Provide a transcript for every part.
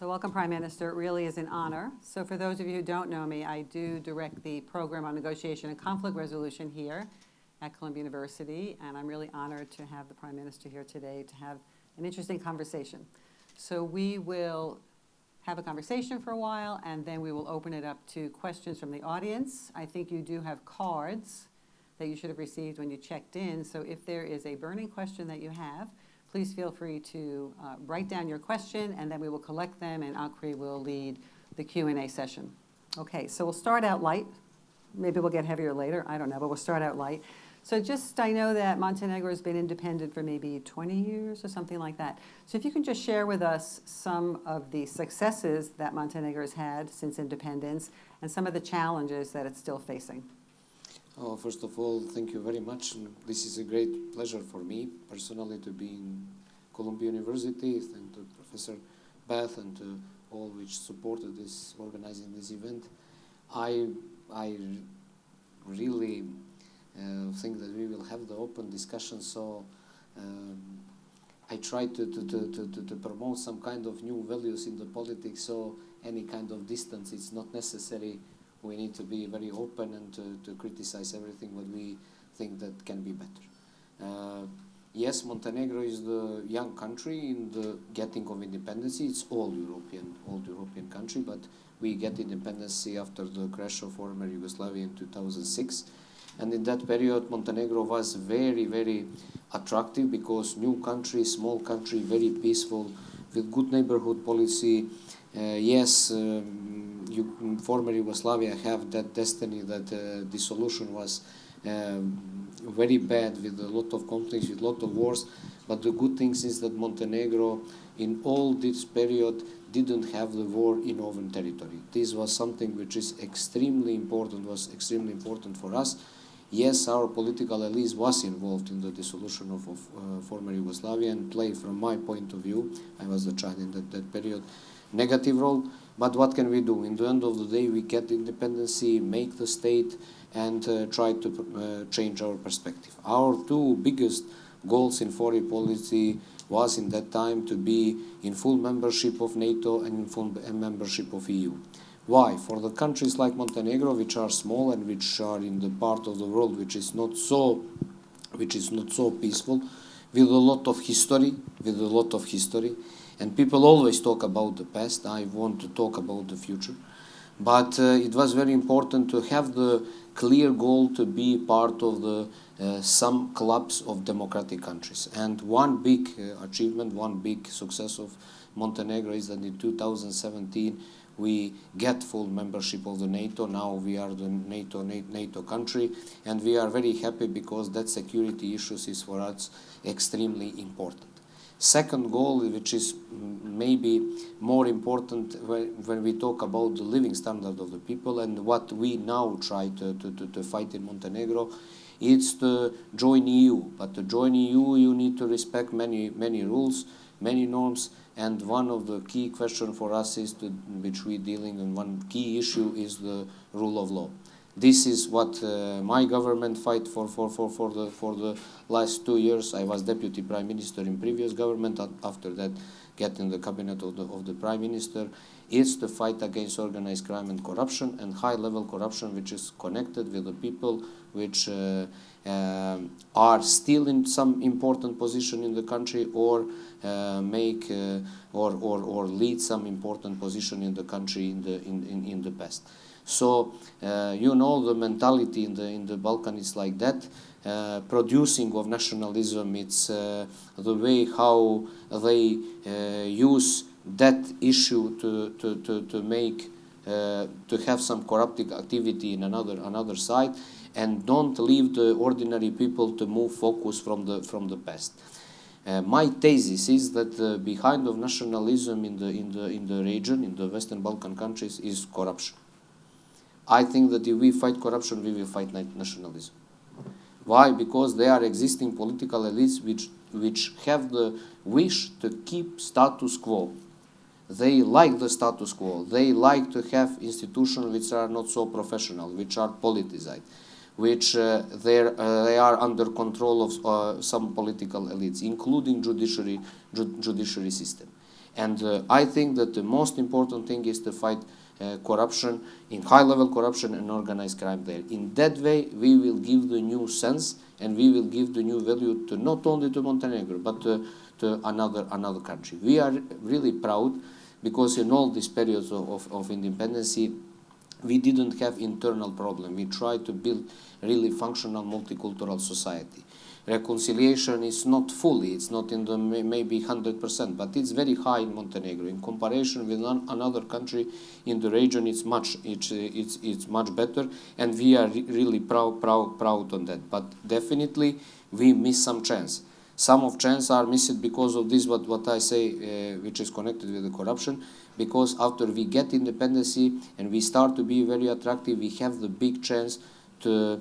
So welcome, Prime Minister. It really is an honor. So for those of you who don't know me, I do direct the program on negotiation and conflict resolution here at Columbia University, and I'm really honored to have the Prime Minister here today to have an interesting conversation. So we will have a conversation for a while, and then we will open it up to questions from the audience. I think you do have cards that you should have received when you checked in, so if there is a burning question that you have, please feel free to write down your question, and then we will collect them, and Akri will lead the Q&A session. Okay, so we'll start out light. Maybe we'll get heavier later, I don't know, but we'll start out light. So I know that Montenegro has been independent for maybe 20 years or something like that. So if you can just share with us some of the successes that Montenegro has had since independence and some of the challenges that it's still facing. Oh, first of all, thank you very much. This is a great pleasure for me personally to be in Columbia University. Thank to Professor Beth and to all which supported this, organizing this event. I really think that we will have the open discussion. So I try to promote some kind of new values in the politics. So any kind of distance is not necessary. We need to be very open and to criticize everything what we think that can be better. Yes, Montenegro is the young country in the getting of independence. It's old European country, but we get independence after the crash of former Yugoslavia in 2006. And in that period, Montenegro was very, very attractive because new country, small country, very peaceful, with good neighborhood policy. Former Yugoslavia have that destiny that dissolution was very bad with a lot of conflicts, with a lot of wars. But the good thing is that Montenegro, in all this period, didn't have the war in own territory. This was something which is extremely important for us. Yes, our political elite was involved in the dissolution of former Yugoslavia and played, from my point of view, I was the child in that period, negative role. But what can we do? In the end of the day, we get independency, make the state, and try to change our perspective. Our two biggest goals in foreign policy was in that time to be in full membership of NATO and in full membership of EU. Why? For the countries like Montenegro, which are small and which are in the part of the world which is not so peaceful, with a lot of history, and people always talk about the past. I want to talk about the future. But it was very important to have the clear goal to be part of the some clubs of democratic countries. And one big achievement, one big success of Montenegro is that in 2017 we get full membership of the NATO. Now we are the NATO country, and we are very happy because that security issues is for us extremely important. Second goal, which is maybe more important when we talk about the living standard of the people and what we now try to fight in Montenegro, it's to join EU. But to join EU, you need to respect many rules, many norms, and one of the key questions for us is which we're dealing in, one key issue is the rule of law. This is what my government fight for the last 2 years. I was deputy prime minister in previous government. After that, get in the cabinet of the prime minister. It's the fight against organized crime and corruption, and high-level corruption, which is connected with the people which are still in some important position in the country or or lead some important position in the country in the past. So the mentality in the Balkans is like that. Producing of nationalism, it's the way how they use that issue to make to have some corrupting activity in another side, and don't leave the ordinary people to move focus from the past. My thesis is that behind of nationalism in the region, in the Western Balkan countries, is corruption. I think that if we fight corruption, we will fight nationalism. Why? Because there are existing political elites which have the wish to keep status quo. They like the status quo. They like to have institutions which are not so professional, which are politicized, which they are under control of some political elites, including judiciary system. And I think that the most important thing is to fight corruption, in high-level corruption and organized crime there. In that way, we will give the new sense and we will give the new value to not only to Montenegro, but to another country. We are really proud because in all these periods of independence, we didn't have internal problem. We tried to build really functional multicultural society. Reconciliation is not fully, it's not in the maybe 100%, but it's very high in Montenegro. In comparison with another country in the region, it's much better, and we are really proud on that. But definitely we miss some chance. Some of chance are missed because of this, what I say, which is connected with the corruption. Because after we get independence and we start to be very attractive, we have the big chance to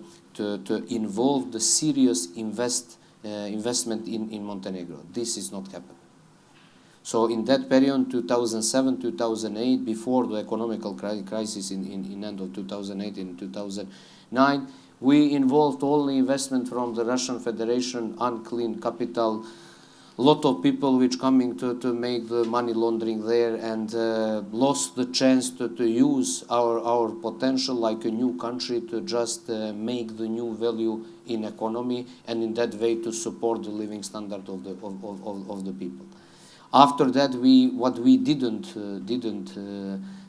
involve the serious investment in Montenegro. This is not happening. So in that period, 2007, 2008, before the economical crisis in end of 2008 and 2009, we involved only investment from the Russian Federation, unclean capital, lot of people which coming to make the money laundering there, and lost the chance to use our potential like a new country to just make the new value in economy, and in that way to support the living standard of the people. After that, what we didn't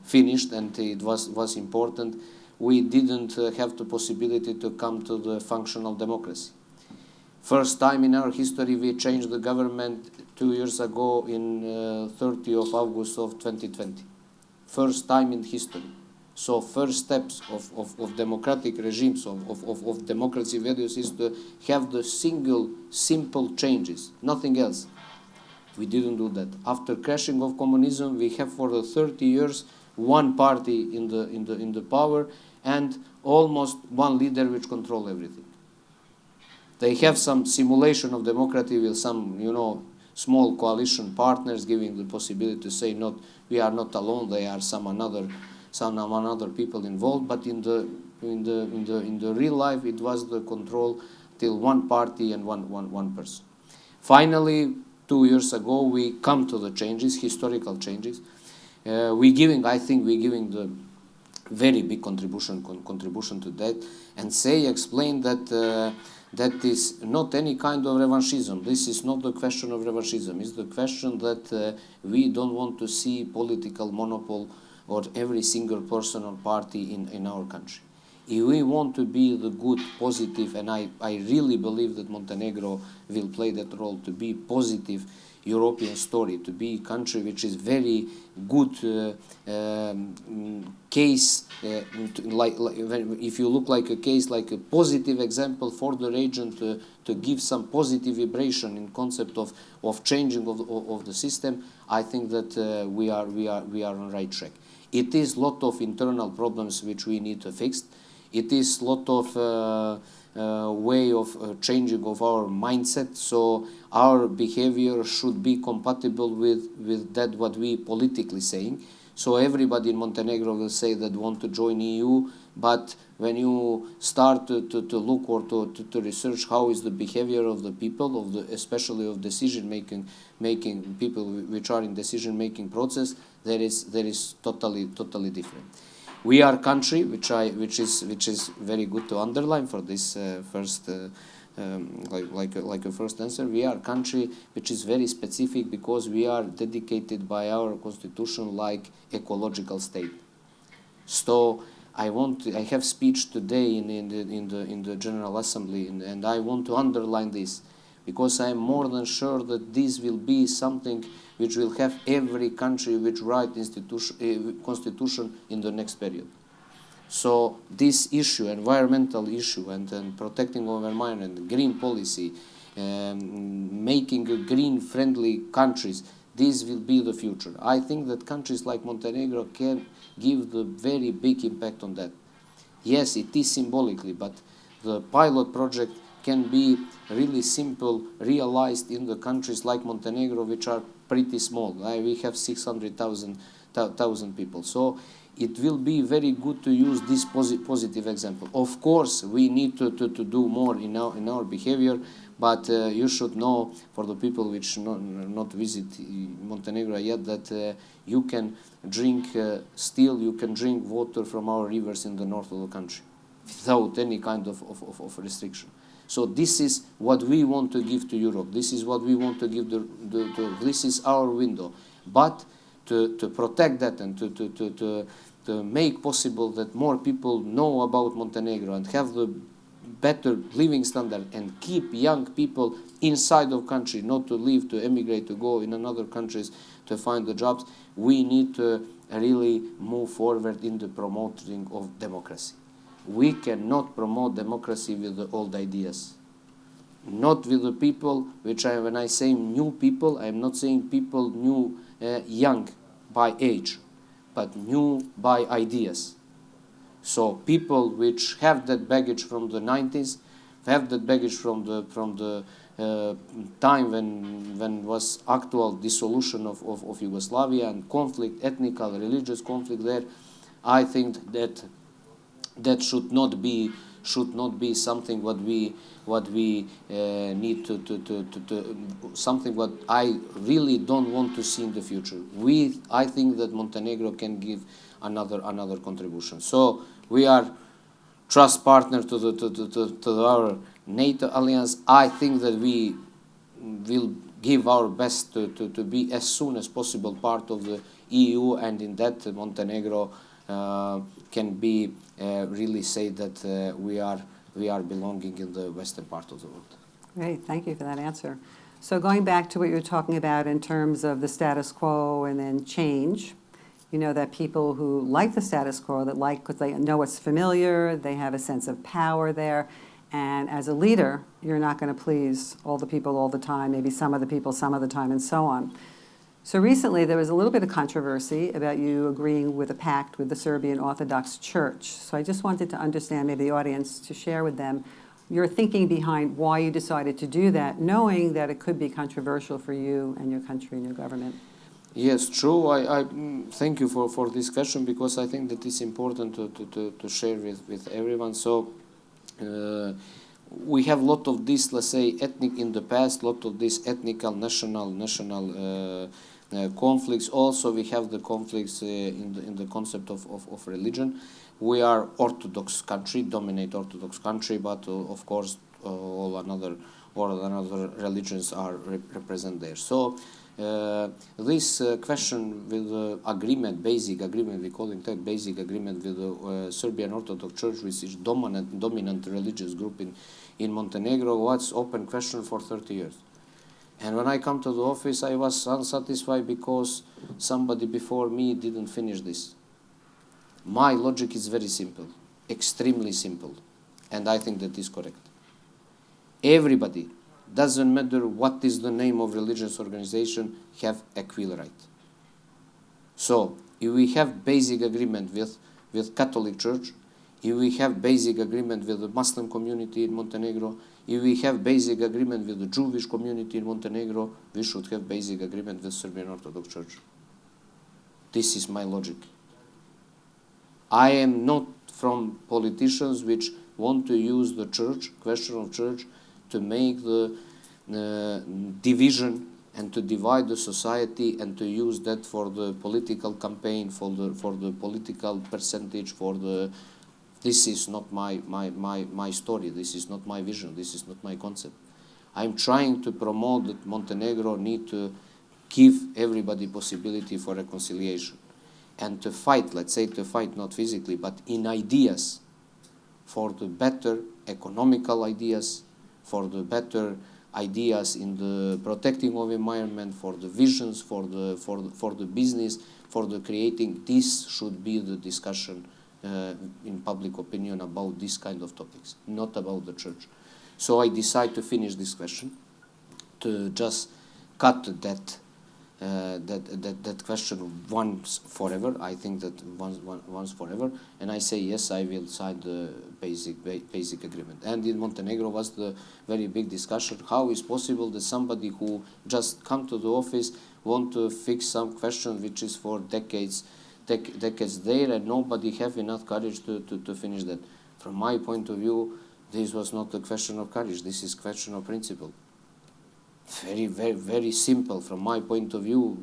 finish, and it was important, we didn't have the possibility to come to the functional democracy. First time in our history, we changed the government 2 years ago in 30th of August of 2020. First time in history. So first steps of democratic regimes, of democracy values, is to have the simple changes, nothing else. We didn't do that. After crashing of communism, we have for the 30 years one party in the power and almost one leader which control everything. They have some simulation of democracy with some, small coalition partners giving the possibility to say, "Not, we are not alone. There are some other people involved." But in the real life, it was the control till one party and one person. Finally, 2 years ago, we come to the changes, historical changes. I think we're giving the very big contribution to that, and explain that. That is not any kind of revanchism. This is not the question of revanchism. It's the question that we don't want to see political monopoly or every single person or party in our country. If we want to be the good, positive, and I really believe that Montenegro will play that role to be positive European story, to be a country which is very good case, if you look like a case, like a positive example for the region to give some positive vibration in concept of changing of the system, I think that we are on right track. It is lot of internal problems which we need to fix. It is lot of way of changing of our mindset, so our behavior should be compatible with that what we politically saying. So everybody in Montenegro will say that want to join EU, but when you start to look or to research how is the behavior of the people, especially of decision making people which are in decision making process, there is totally different. We are a country which is very good to underline for this first like a first answer. We are a country which is very specific because we are dedicated by our constitution like ecological state. So I have speech today in the General Assembly, and I want to underline this because I am more than sure that this will be something which will have every country which write constitution in the next period. So this issue, environmental issue, and protecting our environment, green policy, making green-friendly countries, this will be the future. I think that countries like Montenegro can give the very big impact on that. Yes, it is symbolically, but the pilot project can be really simple, realized in the countries like Montenegro, which are pretty small. We have 600,000 people. So it will be very good to use this positive example. Of course, we need to do more in our behavior, but you should know, for the people which not visit Montenegro yet, that you can drink, still you can drink water from our rivers in the north of the country without any kind of restriction. So this is what we want to give to Europe. This is what we want to give this is our window. But to protect that and to make possible that more people know about Montenegro and have the better living standard and keep young people inside of country, not to leave, to emigrate, to go in another countries to find the jobs, we need to really move forward in the promoting of democracy. We cannot promote democracy with the old ideas. Not with the people, when I say new people, I am not saying people new, young by age, but new by ideas. So people which have that baggage from the 90s, have that baggage from the time when was actual dissolution of Yugoslavia and conflict, ethnical, religious conflict there, I think that should not be something what we need to something what I really don't want to see in the future. I think that Montenegro can give another contribution. So we are trust partner to our NATO alliance. I think that we will give our best to be as soon as possible part of the EU, and in that Montenegro can be really say that we are belonging in the western part of the world. Great, thank you for that answer. So going back to what you were talking about in terms of the status quo and then change, you know that people who like the status quo, that like because they know it's familiar, they have a sense of power there, and as a leader, you're not going to please all the people all the time, maybe some of the people some of the time, and so on. So recently there was a little bit of controversy about you agreeing with a pact with the Serbian Orthodox Church. So I just wanted to understand, maybe the audience, to share with them your thinking behind why you decided to do that, knowing that it could be controversial for you and your country and your government. Yes, true. I thank you for this question, because I think that it's important to share with everyone. So we have a lot of this, let's say, ethnic in the past, lot of this ethnical, national conflicts. Also, we have the conflicts in the concept of religion. We are Orthodox country, dominate Orthodox country, but of course all another religions are represent there. So this question with agreement, basic agreement, we call it that, basic agreement with the Serbian Orthodox Church, which is dominant religious group in Montenegro, was open question for 30 years. And when I come to the office, I was unsatisfied because somebody before me didn't finish this. My logic is very simple, extremely simple, and I think that is correct. Everybody, doesn't matter what is the name of religious organization, have equal right. So, if we have basic agreement with Catholic Church, if we have basic agreement with the Muslim community in Montenegro, if we have basic agreement with the Jewish community in Montenegro, we should have basic agreement with Serbian Orthodox Church. This is my logic. I am not from politicians which want to use the church, question of church, to make the division and to divide the society and to use that for the political campaign, for the political percentage, this is not my story, this is not my vision, this is not my concept. I'm trying to promote that Montenegro need to give everybody possibility for reconciliation and to fight, let's say to fight not physically, but in ideas, for the better economical ideas, for the better ideas in the protecting of environment, for the visions, for the business, for the creating. This should be the discussion in public opinion about this kind of topics, not about the church. So I decide to finish this question, to just cut that question once forever. I think that once forever, and I say yes, I will sign the basic agreement. And in Montenegro was the very big discussion: how is possible that somebody who just come to the office want to fix some question which is for decades decades there, and nobody have enough courage to finish that. From my point of view, this was not a question of courage. This is question of principle. Very, very, very simple. From my point of view,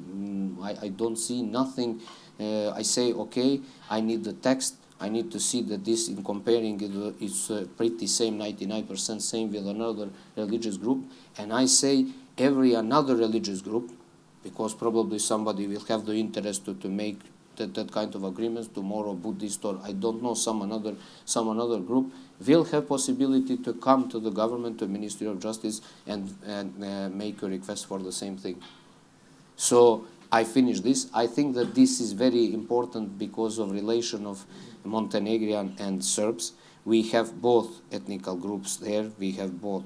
I don't see nothing. I say, okay, I need the text. I need to see that this, in comparing it, it's pretty same, 99% same with another religious group. And I say every another religious group, because probably somebody will have the interest to make that kind of agreements tomorrow, Buddhist or I don't know, some another group will have possibility to come to the government, to Ministry of Justice, and make a request for the same thing. So I finish this. I think that this is very important because of relation of Montenegrin and Serbs. We have both ethnical groups there. We have both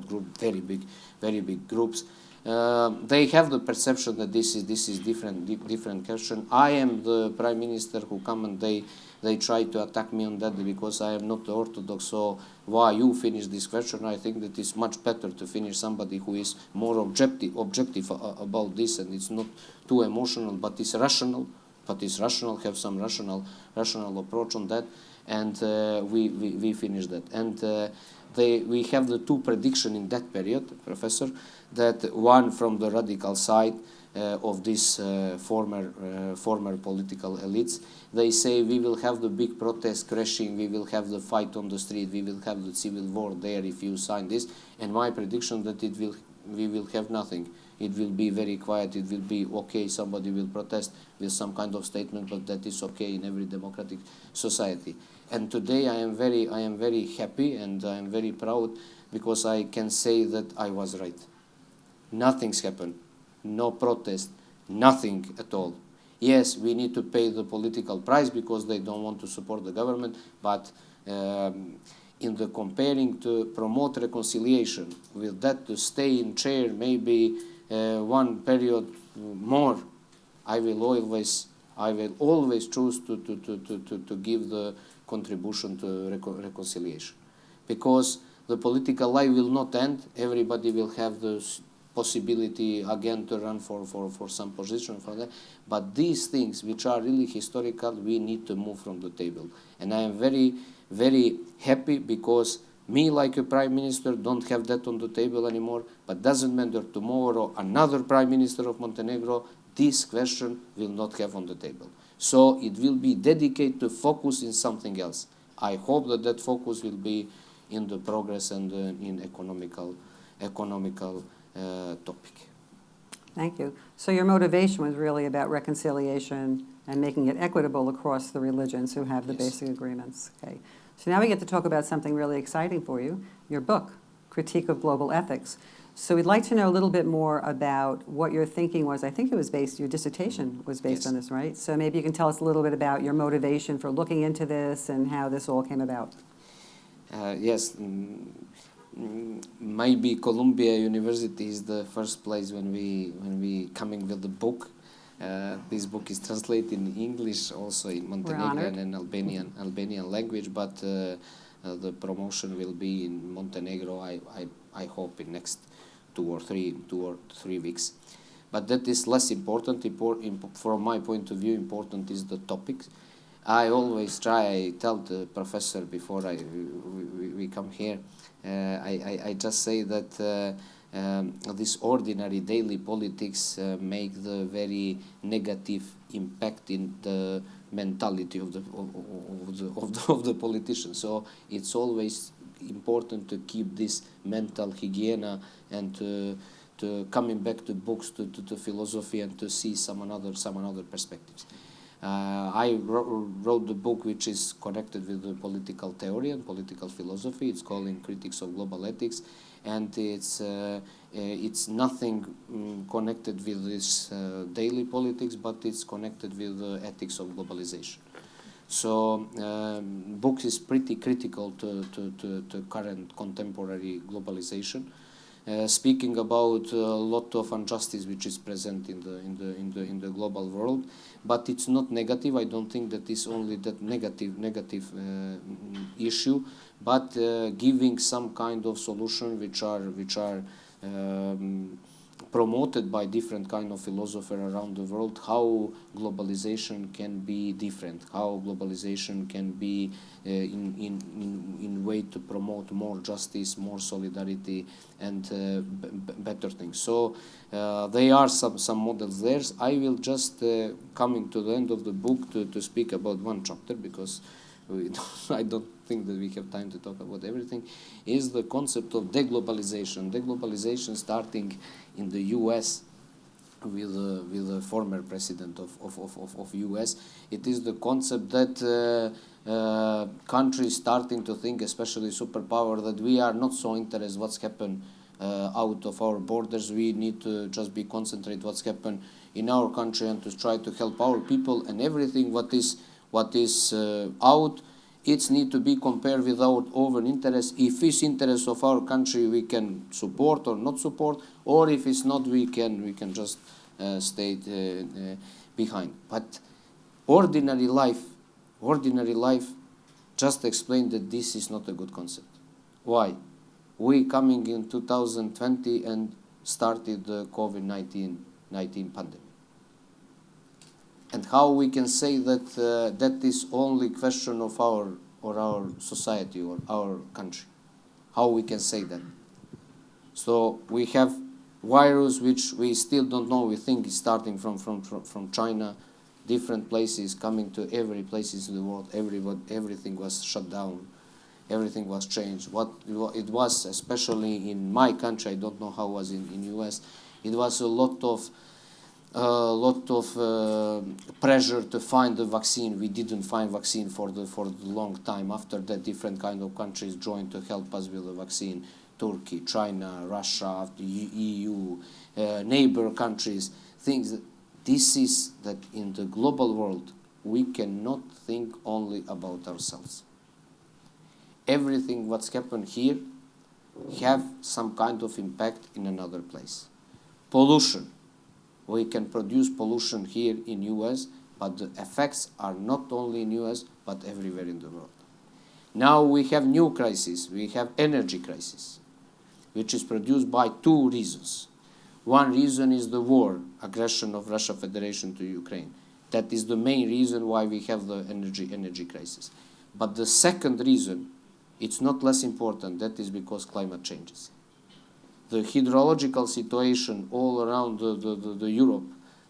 groups, very big groups. They have the perception that this is different question. I am the prime minister who come and they try to attack me on that because I am not orthodox. So why you finish this question? I think that it's much better to finish somebody who is more objective about this, and it's not too emotional, but it's rational. Have some rational approach on that, and we finish that. And we have the two prediction in that period, Professor, that one from the radical side of this former political elites, they say we will have the big protest crashing, we will have the fight on the street, we will have the civil war there if you sign this. And my prediction that we will have nothing. It will be very quiet. It will be okay. Somebody will protest with some kind of statement, but that is okay in every democratic society. And today I am very happy and I am very proud because I can say that I was right. Nothing's happened. No protest. Nothing at all. Yes, we need to pay the political price because they don't want to support the government, but in the comparing to promote reconciliation, with that to stay in chair maybe one period more, I will always choose to give the contribution to reconciliation, because the political life will not end. Everybody will have the possibility again to run for some position for that. But these things which are really historical, we need to move from the table. And I am very, very happy because me, like a prime minister, don't have that on the table anymore. But doesn't matter, tomorrow another prime minister of Montenegro, this question will not have on the table. So it will be dedicated to focus in something else. I hope that focus will be in the progress and in economical topic. Thank you. So your motivation was really about reconciliation and making it equitable across the religions who have the basic agreements. Okay. So now we get to talk about something really exciting for you, your book, Critique of Global Ethics. So we'd like to know a little bit more about what your thinking was. I think it was your dissertation was based on this, right? So maybe you can tell us a little bit about your motivation for looking into this and how this all came about. Yes. Maybe Columbia University is the first place when we coming with the book. This book is translated in English, also in Montenegrin and Albanian language, but the promotion will be in Montenegro. I hope in next 2 or 3 weeks. But that is less important. From my point of view, important is the topics. I always I tell the professor before we come here. I just say that this ordinary daily politics make the very negative impact in the mentality of the politician. So it's always important to keep this mental hygiene and to coming back to books, to philosophy, and to see some other perspectives. I wrote the book which is connected with the political theory and political philosophy. It's called In Critics of Global Ethics, and it's nothing connected with this daily politics, but it's connected with the ethics of globalization. So book is pretty critical to current contemporary globalization. Speaking about a lot of injustice which is present in the global world, but it's not negative. I don't think that is only that negative issue, but giving some kind of solution which are promoted by different kind of philosophers around the world, how globalization can be different, how globalization can be in way to promote more justice, more solidarity, and better things. So there are some models there. I will just coming to the end of the book to speak about one chapter, because I don't think that we have time to talk about everything, is the concept of deglobalization. Deglobalization starting in the US with the former president of US. It is the concept that countries starting to think, especially superpower, that we are not so interested what's happened out of our borders. We need to just be concentrate what's happened in our country and to try to help our people, and everything what is out, it's need to be compared with our own interest. If it's interest of our country, we can support or not support, or if it's not, we can just stay behind. But ordinary life just explained that this is not a good concept. Why? We coming in 2020 and started the COVID-19 pandemic. And how we can say that that is only question of our society or our country? How we can say that? So we have virus which we still don't know. We think it's starting from China, different places coming to every places in the world. Everything was shut down. Everything was changed. What it was, especially in my country, I don't know how it was in US. It was a lot of pressure to find the vaccine. We didn't find vaccine for the long time. After that, different kind of countries joined to help us with the vaccine. Turkey, China, Russia, the EU, neighbor countries. Things. This is that in the global world, we cannot think only about ourselves. Everything what's happened here have some kind of impact in another place. Pollution. We can produce pollution here in US, but the effects are not only in US, but everywhere in the world. Now we have new crisis. We have energy crisis, which is produced by two reasons. One reason is the war, aggression of Russia Federation to Ukraine. That is the main reason why we have the energy crisis. But the second reason, it's not less important, that is because climate changes. The hydrological situation all around the Europe,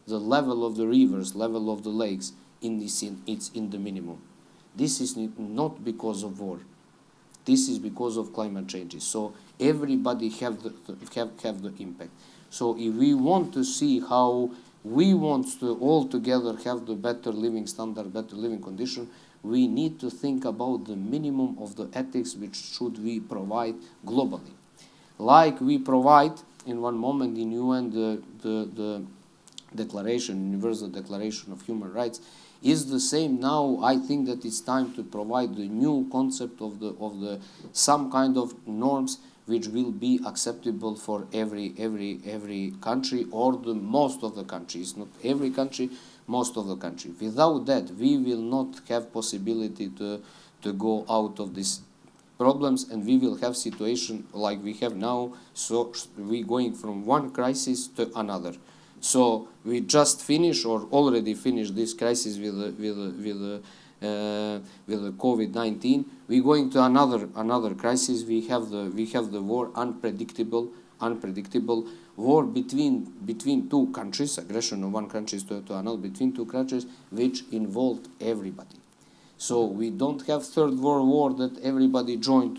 the level of the rivers, level of the lakes, it's in the minimum. This is not because of war. This is because of climate changes. So everybody have the impact. So if we want to see how we want to all together have the better living standard, better living condition, we need to think about the minimum of the ethics which should we provide globally. Like we provide in one moment in UN the declaration, Universal Declaration of Human Rights, is the same now. I think that it's time to provide the new concept of the some kind of norms which will be acceptable for every country, or the most of the countries, not every country, most of the country. Without that, we will not have possibility to go out of this problems, and we will have situation like we have now. So we going from one crisis to another. So we just finish or already finished this crisis with the COVID-19. We going to another crisis. We have the war, unpredictable war between two countries, aggression of one country to another, between two countries, which involved everybody. So we don't have third world war that everybody joined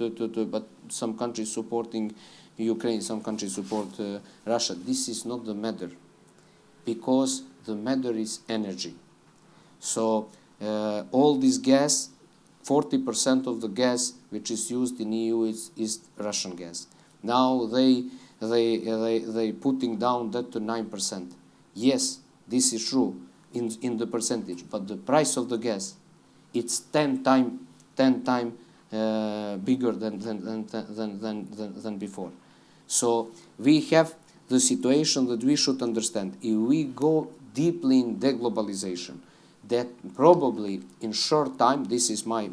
but some countries supporting Ukraine, some countries support Russia. This is not the matter, because the matter is energy. So all this gas, 40% of the gas which is used in EU is Russian gas. Now they putting down that to 9%. Yes, this is true in the percentage, but the price of the gas, it's 10 times bigger than before. So we have the situation that we should understand. If we go deeply in deglobalization, that probably in short time, this is my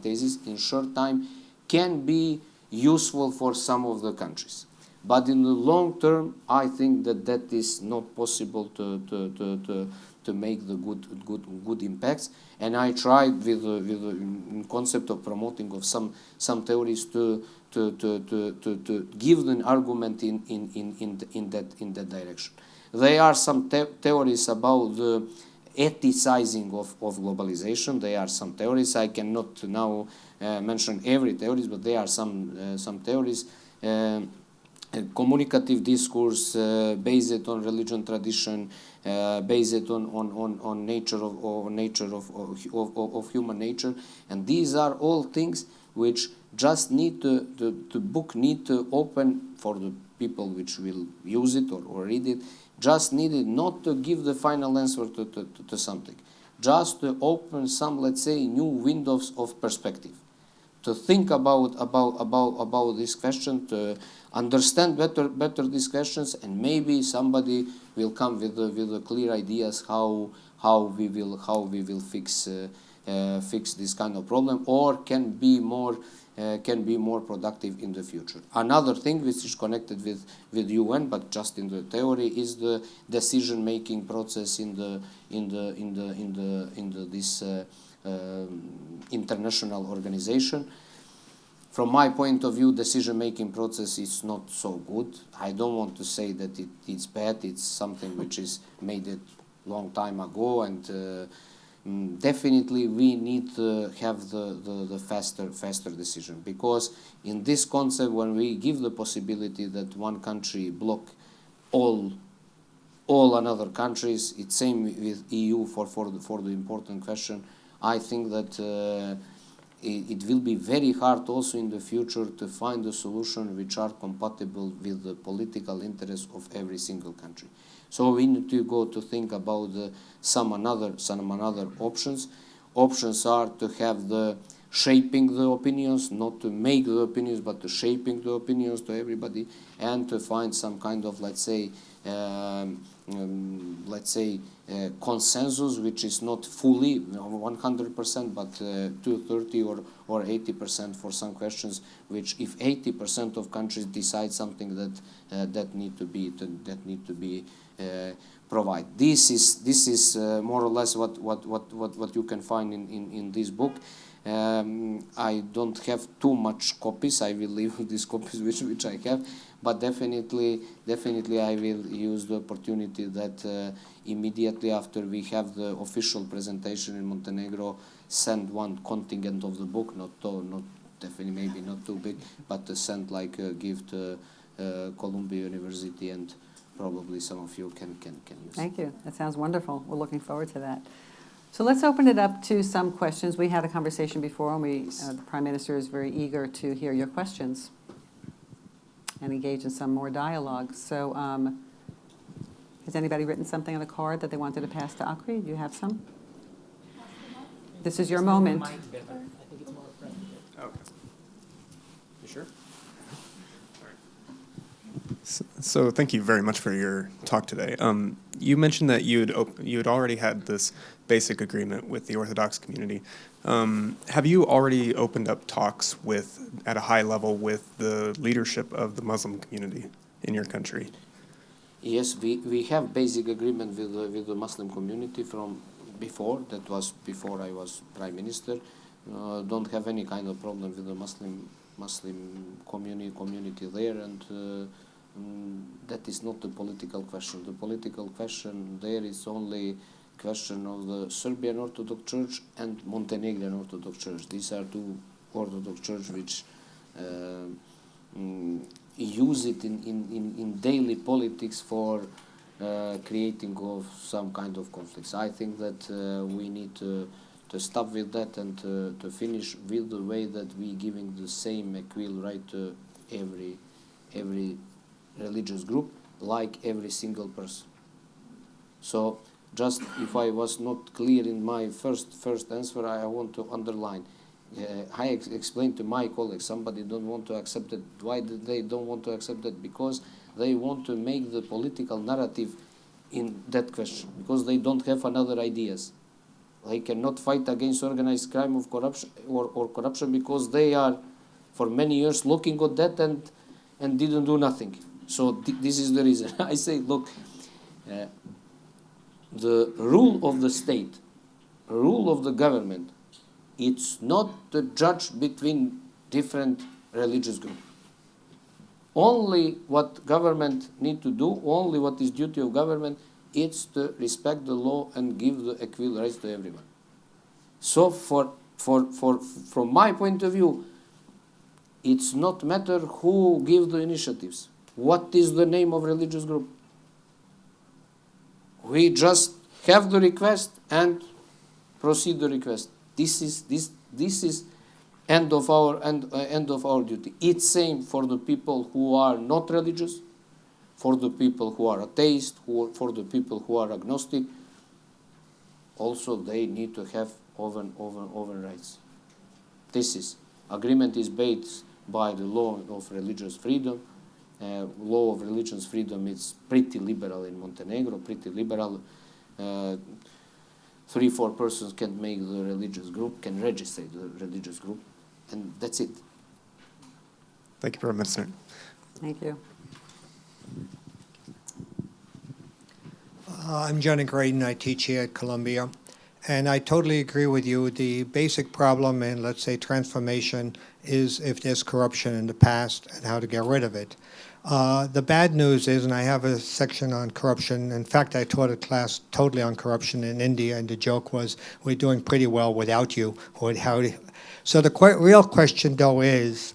thesis, in short time can be useful for some of the countries. But in the long term, I think that is not possible to make the good impacts. And I tried with the concept of promoting of some theories to give an argument in that direction. There are some theories about the ethicizing of globalization. There are some theories. I cannot now mention every theories, but there are some theories. Communicative discourse based on religion, tradition, based on nature of human nature, and these are all things which just need the book need to open for the people which will use it or read it. Just needed not to give the final answer to something, just to open some, let's say, new windows of perspective, to think about this question, to understand better these questions, and maybe somebody will come with the clear ideas how we will fix this kind of problem, or can be more productive in the future. Another thing which is connected with UN, but just in the theory, is the decision-making process in this international organization. From my point of view, decision-making process is not so good. I don't want to say that it's bad. It's something which is made it long time ago, and definitely we need to have the faster decision, because in this concept, when we give the possibility that one country block all another countries, it's same with EU for the important question. I think that it will be very hard also in the future to find a solution which are compatible with the political interests of every single country. So we need to go to think about some another options. Options are to have the shaping the opinions, not to make the opinions, but to shaping the opinions to everybody, and to find some kind of, let's say, consensus, which is not fully 100%, but 30 or 80% for some questions. Which, if 80% of countries decide something that need to be provided. This is more or less what you can find in this book. I don't have too much copies. I will leave these copies which I have, but definitely I will use the opportunity that immediately after we have the official presentation in Montenegro, send one contingent of the book, not definitely maybe not too big, but to send like a gift to Columbia University, and probably some of you can use. Thank you. That sounds wonderful. We're looking forward to that. So let's open it up to some questions. We had a conversation before, and the Prime Minister is very eager to hear your questions and engage in some more dialogue. So has anybody written something on a card that they wanted to pass to Akri? Do you have some? This is your moment. I think it's more appropriate. Okay. You sure? So thank you very much for your talk today. You mentioned that you had already had this basic agreement with the Orthodox community. Have you already opened up talks at a high level with the leadership of the Muslim community in your country? Yes, we have basic agreement with the Muslim community from before. That was before I was Prime Minister. Don't have any kind of problem with the Muslim community there, and that is not the political question. The political question there is only question of the Serbian Orthodox Church and Montenegrin Orthodox Church. These are two Orthodox churches which use it in daily politics for creating of some kind of conflicts. I think that we need to stop with that and to finish with the way that we giving the same equal right to every religious group, like every single person. So just if I was not clear in my first answer, I want to underline. I explained to my colleagues, somebody don't want to accept it. Why did they don't want to accept it? Because they want to make the political narrative in that question, because they don't have another ideas. They cannot fight against organized crime of corruption or corruption because they are for many years looking at that and didn't do nothing. So this is the reason. I say, look, the rule of the state, rule of the government, it's not the judge between different religious groups. Only what government need to do, only what is duty of government, it's to respect the law and give the equal rights to everyone. So from my point of view, it's not matter who give the initiatives. What is the name of religious group? We just have the request and proceed the request. This is end of our duty. It's same for the people who are not religious, for the people who are atheist, for the people who are agnostic. Also, they need to have own rights. This is agreement is based by the law of religious freedom. Law of religious freedom is pretty liberal in Montenegro, pretty liberal. 3-4 persons can make the religious group, can register the religious group, and that's it. Thank you very much, sir. Thank you. I'm Johnny Graydon. I teach here at Columbia. And I totally agree with you. The basic problem in, let's say, transformation is if there's corruption in the past and how to get rid of it. The bad news is, and I have a section on corruption. In fact, I taught a class totally on corruption in India, and the joke was, we're doing pretty well without you. So the real question, though, is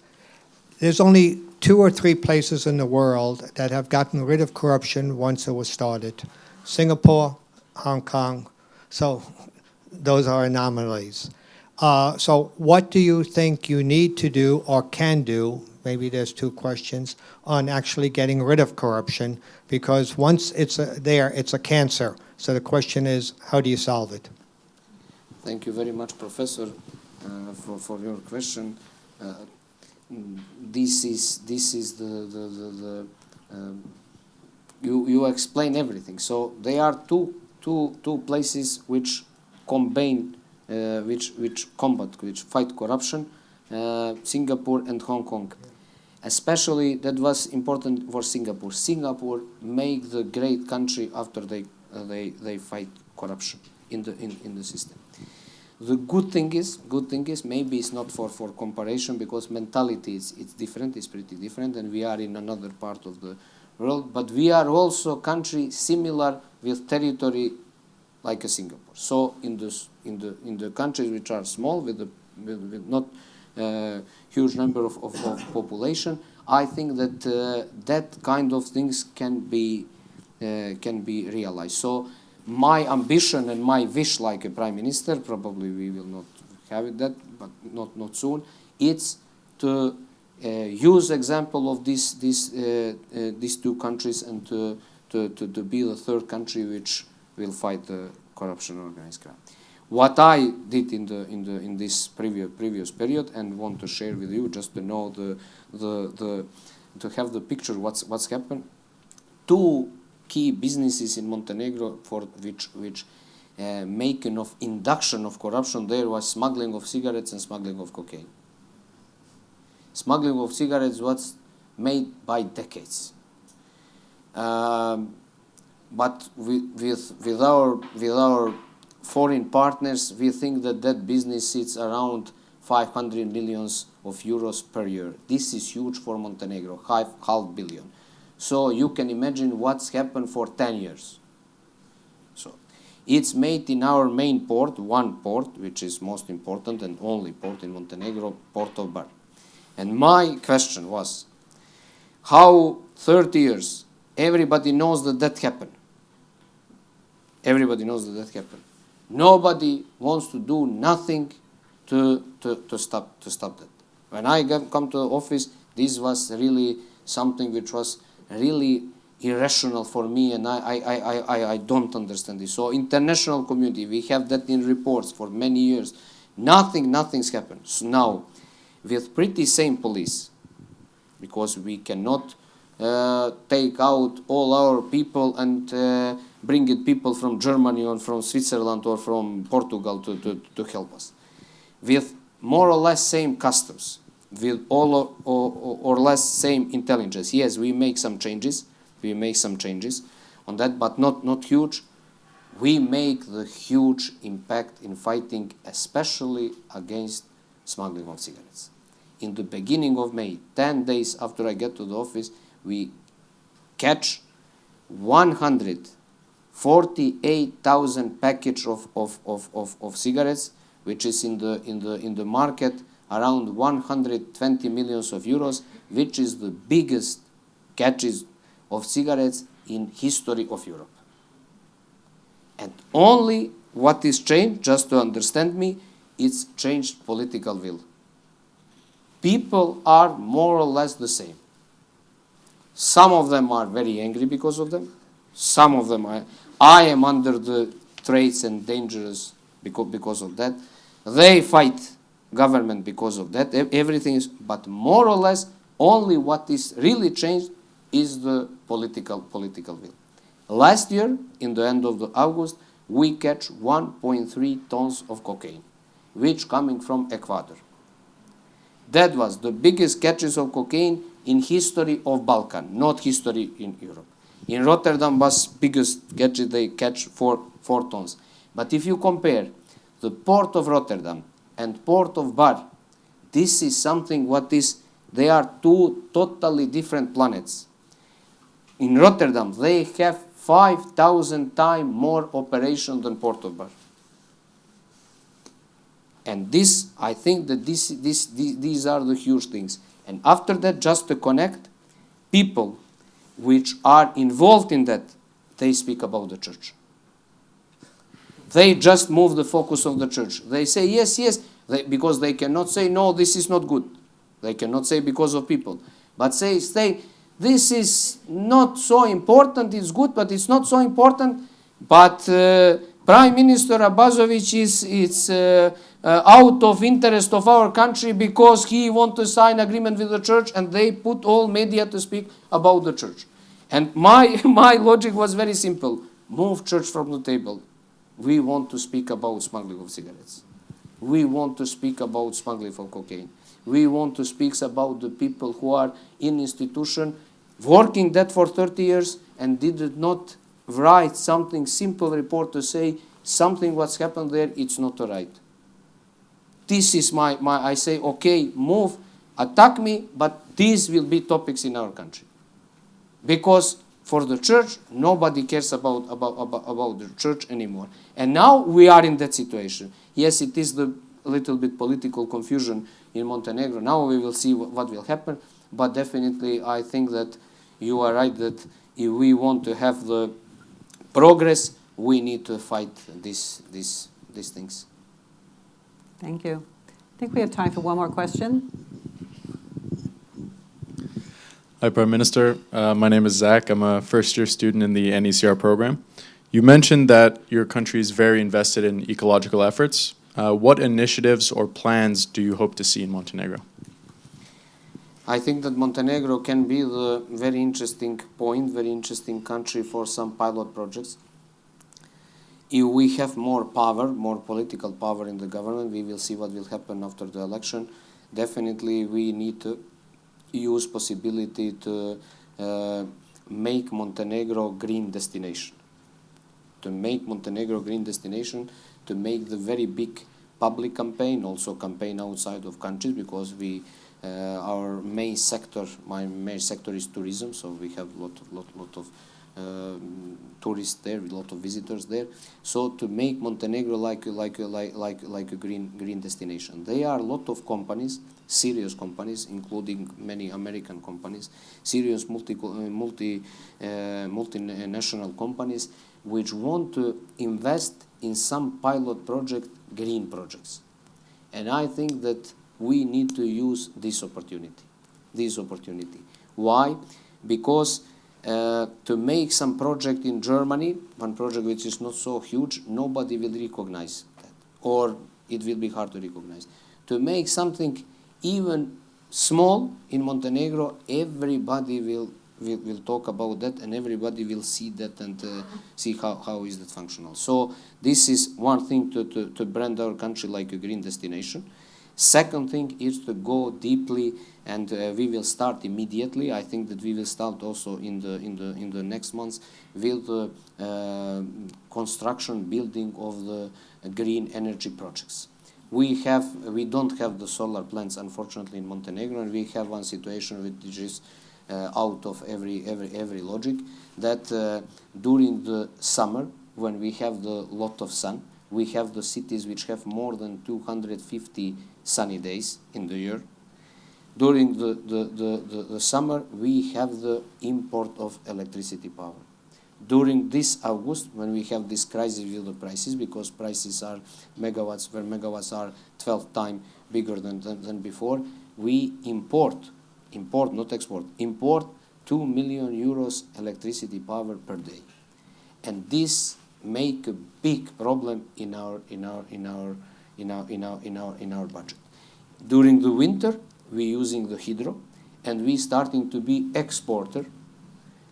there's only 2 or 3 places in the world that have gotten rid of corruption once it was started. Singapore, Hong Kong. So those are anomalies. So what do you think you need to do or can do, maybe there's 2 questions, on actually getting rid of corruption? Because once it's there, it's a cancer. So the question is, how do you solve it? Thank you very much, Professor, for your question. This is the you explain everything. So there are two places which combine, which fight corruption, Singapore and Hong Kong. Especially that was important for Singapore. Singapore make the great country after they fight corruption in the system. The good thing is maybe it's not for comparison because mentality it's different, it's pretty different, and we are in another part of the world. But we are also country similar with territory like a Singapore. So in the countries which are small with not huge number of population, I think that that kind of things can be realized. So my ambition and my wish, like a prime minister, probably we will not have it that, but not soon. It's to use example of these 2 countries and to be the 3rd country which will fight the corruption and organized crime. What I did in this previous period and want to share with you, just to know to have the picture what's happened. 2 key businesses in Montenegro for which making of induction of corruption there was smuggling of cigarettes and smuggling of cocaine. Smuggling of cigarettes was made by decades. But with our foreign partners, we think that business sits around 500 millions of euros per year. This is huge for Montenegro, half billion. So you can imagine what's happened for 10 years. So it's made in our main port, one port, which is most important and only port in Montenegro, Port of Bar. And my question was, how 30 years, everybody knows that happened. Everybody knows that happened. Nobody wants to do nothing to stop that. When I come to the office, this was really something which was really irrational for me, and I don't understand this. So international community, we have that in reports for many years. Nothing's happened. So now, with pretty same police, because we cannot take out all our people and bring it people from Germany or from Switzerland or from Portugal to help us. With more or less same customs, with all or less same intelligence. Yes, we make some changes. We make some changes on that, but not huge. We make the huge impact in fighting, especially against smuggling of cigarettes. In the beginning of May, 10 days after I get to the office, we catch 148,000 package of cigarettes, which is in the market around 120 millions of euros, which is the biggest catches of cigarettes in history of Europe. And only what is changed, just to understand me, it's changed political will. People are more or less the same. Some of them are very angry because of them. Some of them I am under the threats and dangers because of that. They fight government because of that. Everything is, but more or less, only what is really changed is the political will. Last year, in the end of August, we catch 1.3 tons of cocaine, which coming from Ecuador. That was the biggest catches of cocaine in history of Balkan, not history in Europe. In Rotterdam was biggest catch, they catch 4 tons. But if you compare the port of Rotterdam and port of Bar, this is something they are two totally different planets. In Rotterdam, they have 5,000 times more operation than Port of Bar. And this, I think that these are the huge things. And after that, just to connect, people which are involved in that, they speak about the church. They just move the focus of the church. They say, yes, because they cannot say, no, this is not good. They cannot say because of people. But say, this is not so important, it's good, but it's not so important. But Prime Minister Abazović is out of interest of our country because he wants to sign agreement with the church, and they put all media to speak about the church. And my logic was very simple. Move church from the table. We want to speak about smuggling of cigarettes. We want to speak about smuggling of cocaine. We want to speak about the people who are in institution, working that for 30 years and did not write something simple report to say something what's happened there, it's not right. This is I say, okay, move, attack me, but these will be topics in our country. Because for the church, nobody cares about the church anymore. And now we are in that situation. Yes, it is the little bit political confusion in Montenegro. Now we will see what will happen. But definitely, I think that you are right that if we want to have the progress, we need to fight these things. Thank you. I think we have time for one more question. Hi, Prime Minister. My name is Zach. I'm a first-year student in the NECR program. You mentioned that your country is very invested in ecological efforts. What initiatives or plans do you hope to see in Montenegro? I think that Montenegro can be the very interesting point, very interesting country for some pilot projects. If we have more power, more political power in the government, we will see what will happen after the election. Definitely, we need to use possibility to make Montenegro green destination. To make Montenegro green destination, to make the very big public campaign, also campaign outside of countries, because our main sector is tourism, so we have lot of tourists there, a lot of visitors there. So to make Montenegro like a green destination, there are a lot of companies, serious companies, including many American companies, serious multinational companies, which want to invest in some pilot project, green projects. And I think that we need to use this opportunity. Why? Because to make some project in Germany, one project which is not so huge, nobody will recognize that, or it will be hard to recognize. To make something even small in Montenegro, everybody will talk about that, and everybody will see that and see how is that functional. So this is one thing to brand our country like a green destination. Second thing is to go deeply, and we will start immediately. I think that we will start also in the next months with the construction building of the green energy projects. We don't have the solar plants, unfortunately, in Montenegro, and we have one situation which is out of every logic, that during the summer, when we have the lot of sun, we have the cities which have more than 250 sunny days in the year. During the summer, we have the import of electricity power. During this August, when we have this crisis with the prices, because prices are megawatts, where megawatts are 12 times bigger than before, we import, not export, import 2 million euros electricity power per day. And this make a big problem in our budget. During the winter, we using the hydro, and we starting to be exporter,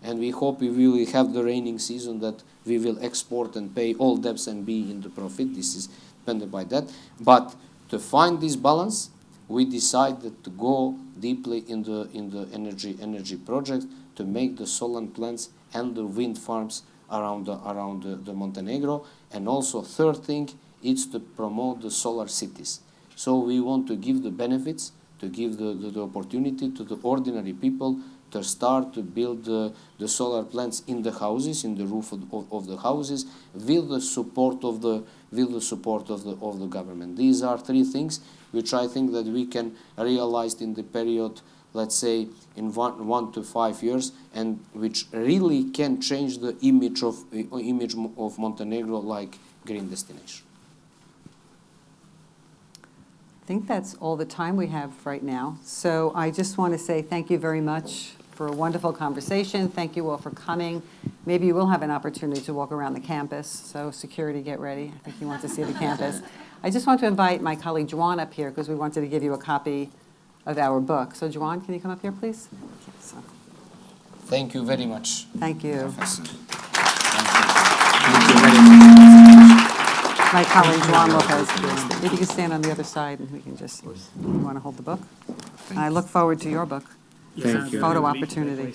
and we hope we will have the raining season that we will export and pay all debts and be in the profit. This is dependent by that. But to find this balance, we decided to go deeply in the energy project to make the solar plants and the wind farms around the Montenegro. And also third thing is to promote the solar cities. So we want to give the benefits, to give the opportunity to the ordinary people to start to build the solar plants in the houses, in the roof of the houses, with the support of the government. These are three things which I think that we can realize in the period, let's say, in 1 to 5 years, and which really can change the image of Montenegro like green destination. I think that's all the time we have right now. So I just want to say thank you very much for a wonderful conversation. Thank you all for coming. Maybe you will have an opportunity to walk around the campus. So security, get ready. I think you want to see the campus. I just want to invite my colleague Juan up here because we wanted to give you a copy of our book. So Juan, can you come up here, please? So, Thank you very much. thank you. Professor. Thank you very much. My colleague Juan Lopez. If you can stand on the other side and we can just, you want to hold the book? And I look forward to your book. Thank you. Photo opportunity.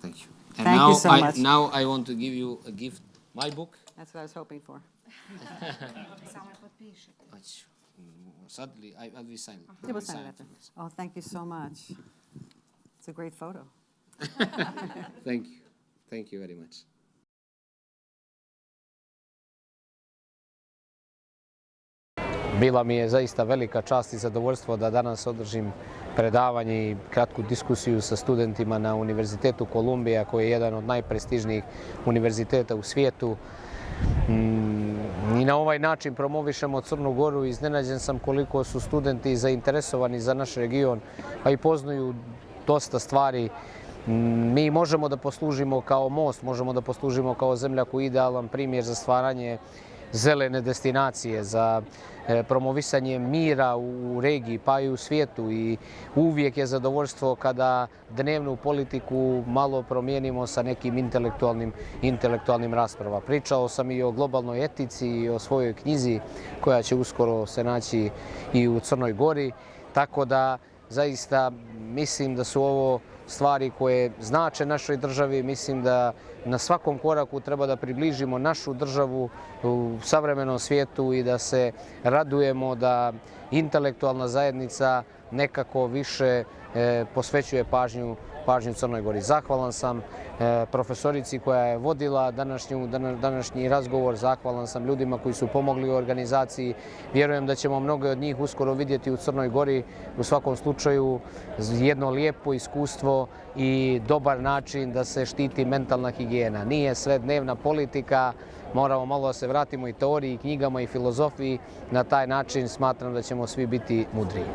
Thank you. Thank you so much. Now I want to give you a gift, my book. That's what I was hoping for. Sadly, I'll be signing. Yeah, we'll sign it after. Oh, thank you so much. It's a great photo. Thank you. Thank you very much. Bila mi je zaista velika čast i zadovoljstvo da danas održim predavanje i kratku diskusiju sa studentima na Univerzitetu Kolumbija, koji je jedan od najprestižnijih univerziteta u svijetu. I na ovaj način promovišemo Crnu Goru. Iznenađen sam koliko su studenti zainteresovani za naš region, pa i poznaju dosta stvari. Mi možemo da poslužimo kao most, možemo da poslužimo kao zemlja koji je idealan primjer za stvaranje zelene destinacije, za promovisanje mira u regiji pa i u svijetu, i uvijek je zadovoljstvo kada dnevnu politiku malo promijenimo sa nekim intelektualnim raspravama. Pričao sam i o globalnoj etici i o svojoj knjizi koja će uskoro se naći i u Crnoj Gori, tako da zaista mislim da su ovo stvari koje znače našoj državi. Mislim da na svakom koraku treba da približimo našu državu u savremenom svijetu i da se radujemo da intelektualna zajednica nekako više posvećuje pažnju Crnoj Gori. Zahvalan sam profesorici koja je vodila današnji razgovor, zahvalan sam ljudima koji su pomogli u organizaciji. Vjerujem da ćemo mnoge od njih uskoro vidjeti u Crnoj Gori. U svakom slučaju jedno lijepo iskustvo i dobar način da se štiti mentalna higijena. Nije sve dnevna politika, moramo malo da se vratimo i teoriji, i knjigama, i filozofiji. Na taj način smatram da ćemo svi biti mudriji.